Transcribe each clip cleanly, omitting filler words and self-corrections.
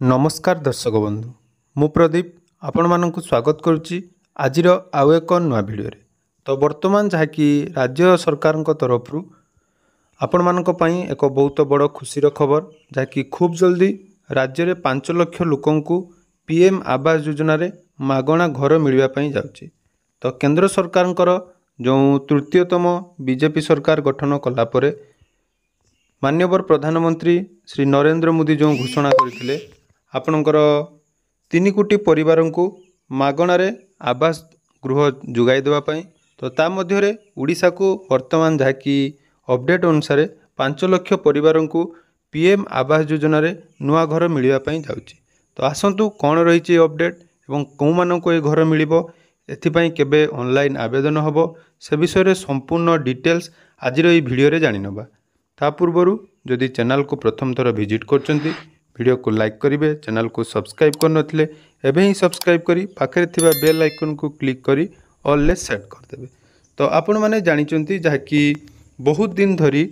नमस्कार दर्शक बंधु मु प्रदीप आपण मानक स्वागत करुच्ची आजिर आउ एक नुआ भिडियो तो वर्तमान जहाँकि राज्य सरकार तरफ आपण मानक पई एक बहुत बड़ खुशीर खबर जहाँकि खूब जल्दी राज्य में 5 लाख लोकंकु पीएम आवास योजना रे मागणा घर मिलवाई जाउची। तो केंद्र सरकार जो तृतीयतम बीजेपी सरकार गठन कलापर माननीय प्रधानमंत्री श्री नरेंद्र मोदी जो घोषणा करते आपणकर 3 कोटी परिवार को मागणारे आवास गृह जोगाई देवाई तो ता मध्य ओडिशा को वर्तमान जहाँकि अपडेट अनुसार 5 लाख परिवार को पीएम आवास योजना रे नुआ घर मिलवाई जाउची। तो आसंतु कौन रही अपडेट एवं कौ मानक ये घर मिलिबो एथिपाई केबे ऑनलाइन आवेदन हबो से विषय में संपूर्ण डिटेल्स आजिर ये वीडियो रे जानि नबा। ता पूर्वरु जदि चैनल को प्रथम थर विजिट करचंती वीडियो को लाइक करेंगे, चैनल को सब्सक्राइब कर नथिले एबे ही सब्सक्राइब करी पाखरे थिबा बेल आइकन को क्लिक करी ऑल ले सेट कर देबे। तो आपण माने जानिचंती जहाँकि बहुत दिन धरी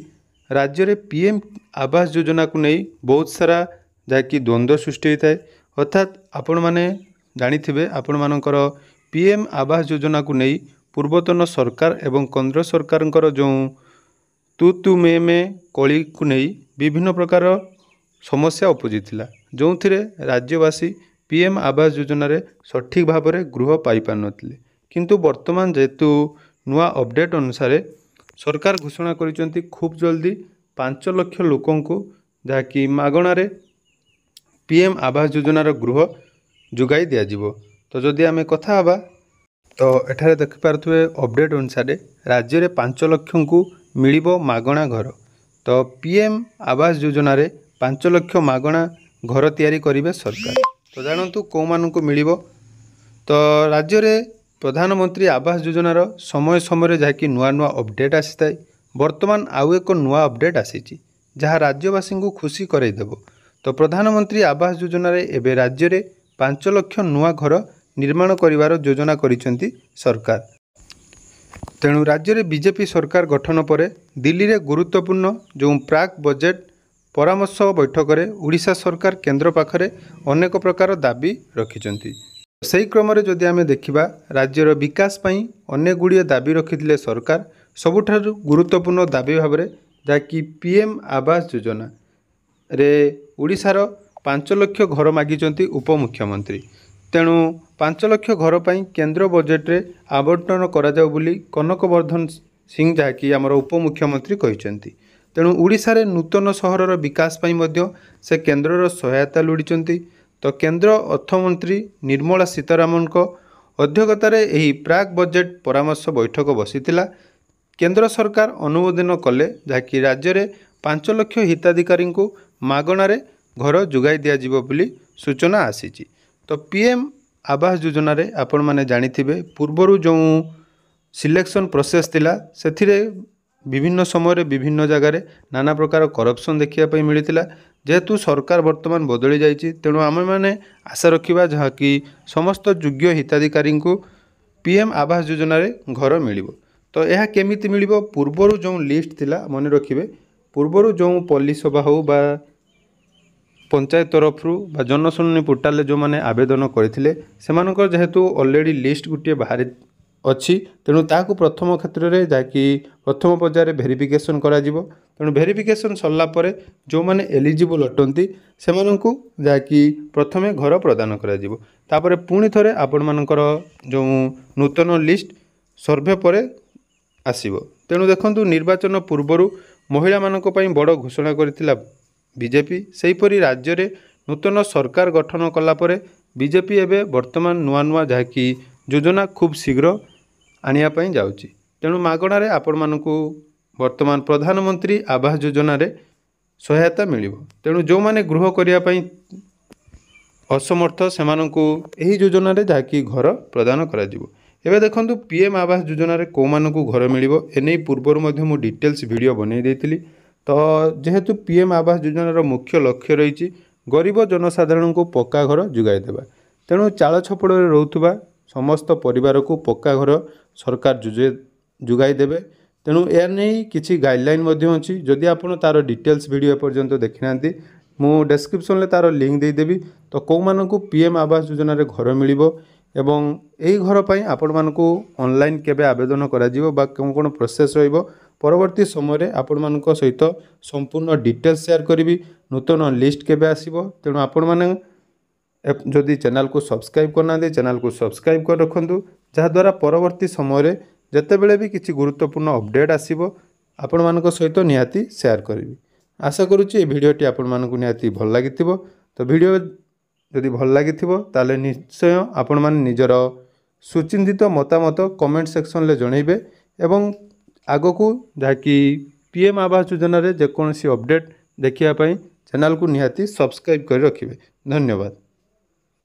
राज्य रे पीएम आवास योजना को नहीं बहुत सारा जहाँकि द्वंद्व सृष्टि होता है। अर्थात आपण माने जानिथिबे आपण मानकर पीएम आवास योजना को नहीं पूर्वतन सरकार एवं केंद्र सरकार जो तू में कली को नहीं विभिन्न प्रकार समस्या उपजी थिला जो थिरे राज्यवासी पीएम आवास योजना रे सठिक भाव में गृह पाई पार नथिले। किंतु वर्तमान जेतु नुआ अपडेट अनुसार सरकार घोषणा करिसंती खूब जल्दी 5 लाख लोकों को जहाँकि मागणा रे पीएम आवास योजना रो गृह जोगाई दिया जिवो। तो जदि आमे कथा हबा तो एठारे देखि पारथुवे अपडेट अनुसार राज्य रे 5 लाख को मिलिबो मागणा घर। तो पीएम आवास योजना रे 5 लाख मागणा घर तैयारी करिवे सरकार। तो जानतु को मानकु मिलिबो तो राज्य रे प्रधानमंत्री आवास योजना रो समय समय जहाँकि नुआ नुआ अपडेट आसीथाय। वर्तमान आउ एक नुआ अपडेट आसीची जहाँ राज्यवासी को खुशी करई देबो। तो प्रधानमंत्री आवास योजना रे एबे राज्य रे 5 लाख नुआ घर निर्माण करिवार योजना करिसेंती सरकार। तेणु राज्य रे बीजेपी सरकार गठन पर दिल्ली रे गुरुत्वपूर्ण जो प्राक बजेट परामर्श बैठक रे ओडिशा सरकार केंद्र पाखरे अनेक प्रकार दाबी रखिचंती। सही क्रम रे जदि आमे देखिबा राज्यर विकास पई अनेक गुड़िए दाबी रखिथिले सरकार। सबुठारु गुरुत्वपूर्ण दाबी भाव में जहाँकि पीएम आवास योजना रे ओडिशार 5 लाख घर मागिचंती उपमुख्यमंत्री। तेणु 5 लाख घर पई केंद्र बजेट रे आवंटन करा जाउ बोली कनकवर्धन सिंह जहाँकि आमर उपमुख्यमंत्री कहिसंती। तेणु ओडिशा रे नूतन सहरर विकास पई मध्य से केंद्रर सहायता लोड़ीचंती। तो केंद्र अर्थमंत्री निर्मला सीतारामन को अध्यक्षतार यही प्राक बजेट परामर्श बैठक बसीथिला। केंद्र सरकार अनुमोदन कले जहाँकि राज्य में 5 लाख हिताधिकारी को मागणारे घर जोगाई दिया जिवो बोली सूचना आसीची। तो पीएम आवास योजना रे आपण माने जानिथिबे पूर्वरु जो सिलेक्शन प्रोसेस थिला सेथिरे विभिन्न समय विभिन्न जगार नाना प्रकार करप्शन देखा मिलता। जेहेतु सरकार वर्तमान बदली जाइए तेणु आम मैंने आशा रखा जहाँकि समस्त योग्य हिताधिकारी को पीएम आवास योजना रे घर मिल। तो यह केमिति मिलिबो पूर्वरु जो लिस्ट थिला मन रखिबे पूर्वरु जो पल्ली सभा हो बा पंचायत तरफ बा जनशुणानी पोर्टाल जो मैंने आवेदन करथिले सेमानकर जेहेतु ऑलरेडी लिस्ट गुटे बाहर अच्छी तेणु ताकू प्रथम क्षेत्र में जहाँकि प्रथम पर्यायर भेरिफिकेशन करा जिवो। तेणु भेरिफिकेशन सरला परे जो माने एलिजिबल अटंती सेमानंकु जहाँकि प्रथमे घर प्रदान करा जिवो। तापरे पुणी थरे आपण मानकर जो नूतन लिस्ट सर्वे परे आसीबो। तेणु देखंतु निर्वाचन पूर्वरु महिला मानक पई बड़ घोषणा करथिला बीजेपी। सेहीपरि राज्य रे नूतन सरकार गठन कला परे बीजेपी एबे वर्तमान नुआ नुआ जहाँकि योजना खूब शीघ्र आनिया पई जाउची। तेणु मागणारे आपण मानकु वर्तमान प्रधानमंत्री आवास योजना रे सहायता मिलिबो। तेणु जो माने गृह करिया पई असमर्थ सेमानकु एही योजना रे जहाँकि घर प्रदान करा जिवो। एबे देखंतु पीएम आवास योजना रे को मानकु घर मिलिबो एनै पूर्वर मध्ये मु डिटेल्स वीडियो बनै देइतिली। तो जेहेतु पीएम आवास योजना रो मुख्य लक्ष्य रहिछि गरीब जनसाधारण को पक्का घर जोगाई देबा। तेणु चाଳ छपड़ रे रहउथबा समस्त परिवार को पक्का घर सरकार जोगाई देवे। तेणु या नहीं किसी गाइडलाइन अच्छी जदि आप तार डिटेल्स वीडियो पर्यंत देखी ना मु डिस्क्रिप्शन में तार लिंक देदेवी। तो कौ मानू पीएम आवास योजना रे घर मिलिबो एवं यही घर पर आपण मानू ऑनलाइन केबे आवेदन करा कौन कौन प्रोसेस रहिबो परवर्ती समय आपण मानक सहित संपूर्ण डिटेल्स शेयर करी। नूतन लिस्ट केबे आसीबो तेणु आपण माने जदि चैनल को सब्सक्राइब करना चैनल को सब्सक्राइब कर रखु जहाद्वारा परवर्ती समय जितेबले भी किसी गुरुत्वपूर्ण अपडेट आसीबो आपण मानक सहित निहाती शेयर करी। आशा करुच्ची ये भिडियोटी आपण मानक निहाती भल लगी। तो वीडियो जदि भल लगी ताले निश्चय आपण माने निजर सुचिंतित मतामत कमेंट सेक्शन ले जणैबे एवं आगकू जहाँकि पीएम आवास योजना रे जेकोसी अपडेट देखिया पई चैनल को निहाती सब्सक्राइब कर रखिबे। धन्यवाद।